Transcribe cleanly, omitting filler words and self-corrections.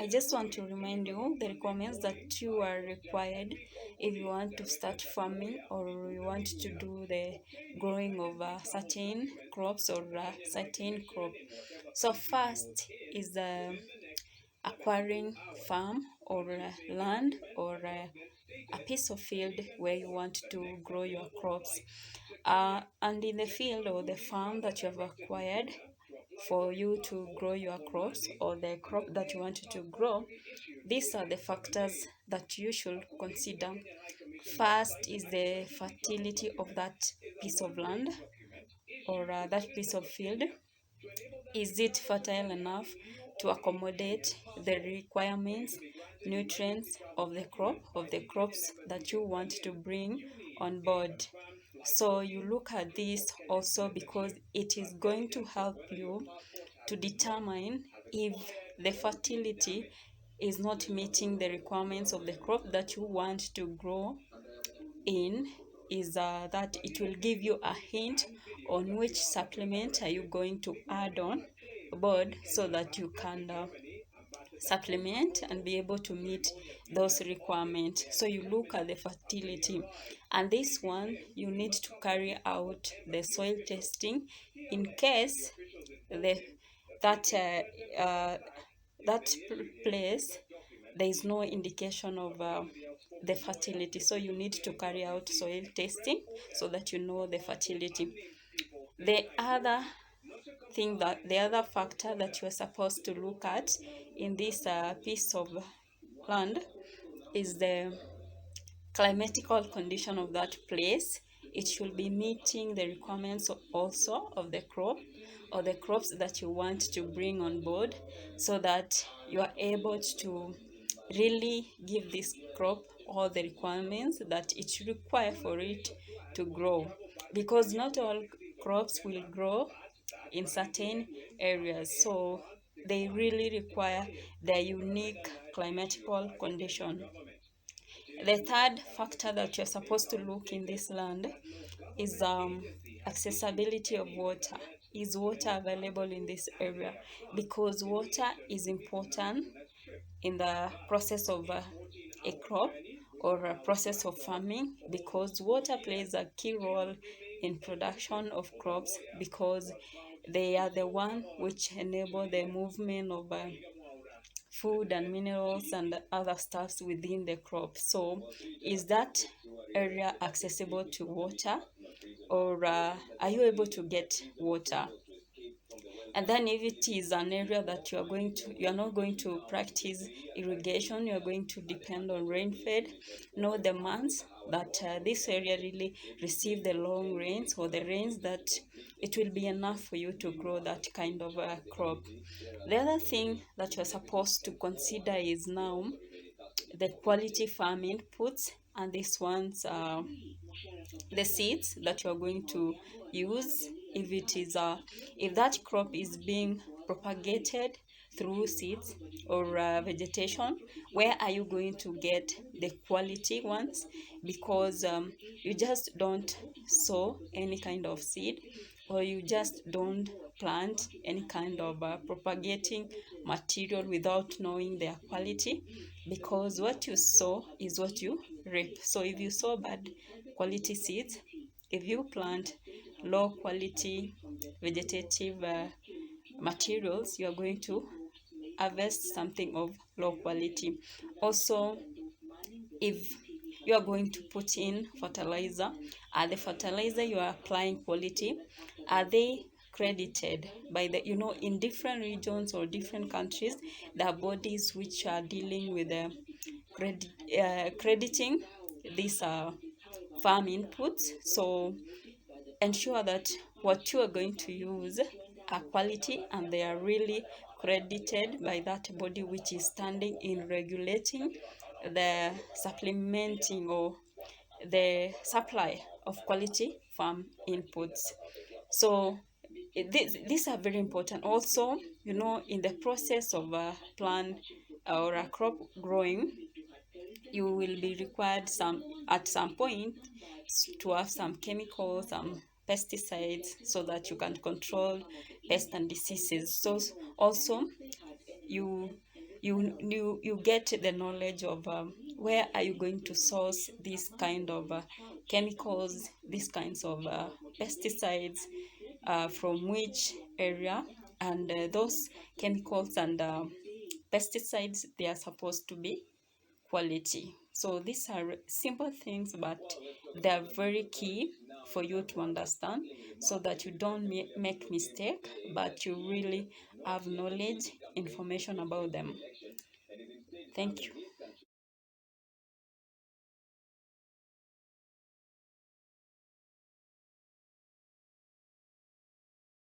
I just want to remind you the requirements that you are required if you want to start farming or you want to do the growing of certain crops or certain crop. So first is the acquiring farm or land or a piece of field where you want to grow your crops. And in the field or the farm that you have acquired for you to grow your crops or the crop that you want to grow, these are the factors that you should consider. First is the fertility of that piece of land or that piece of field. Is it fertile enough to accommodate the requirements, nutrients of the crop, of the crops that you want to bring on board? So you look at this also because it is going to help you to determine if the fertility is not meeting the requirements of the crop that you want to grow in, is that it will give you a hint on which supplement are you going to add on board so that you can supplement and be able to meet those requirements. So you look at the fertility, and this one you need to carry out the soil testing in case the that that place there is no indication of the fertility. So you need to carry out soil testing so that you know the fertility. The other the other factor that you are supposed to look at in this piece of land is the climatical condition of that place. It should be meeting the requirements also of the crop or the crops that you want to bring on board so that you are able to really give this crop all the requirements that it should require for it to grow, because not all crops will grow in certain areas, so they really require their unique climatical condition. The third factor that you're supposed to look in this land is accessibility of water. Is water available in this area? Because water is important in the process of a crop or a process of farming, because water plays a key role in production of crops, because they are the one which enable the movement of food and minerals and other stuffs within the crop. So is that area accessible to water, or are you able to get water? And then if it is an area that you are not going to practice irrigation, you are going to depend on rainfed, know the months that this area really receive the long rains or the rains that it will be enough for you to grow that kind of crop. The other thing that you're supposed to consider is now the quality farm inputs, and these ones are the seeds that you are going to use. If it is if that crop is being propagated through seeds or vegetation, where are you going to get the quality ones? Because you just don't sow any kind of seed, or you just don't plant any kind of propagating material without knowing their quality, because what you sow is what you reap. So if you sow bad quality seeds, if you plant low quality vegetative materials, you are going to harvest something of low quality. Also, if you are going to put in fertilizer, are the fertilizer you are applying quality? Are they credited by the, in different regions or different countries, there are bodies which are dealing with crediting these farm inputs. So ensure that what you are going to use are quality and they are really credited by that body which is standing in regulating the supplementing or the supply of quality farm inputs. So these are very important. Also, in the process of a plant or a crop growing, you will be required at some point to have some chemicals, some pesticides, so that you can control pests and diseases. So also you you get the knowledge of where are you going to source this kind of chemicals, these kinds of pesticides, from which area, and those chemicals and pesticides, they are supposed to be quality. So these are simple things, but they are very key for you to understand, so that you don't make mistake, but you really have knowledge, information about them. Thank you.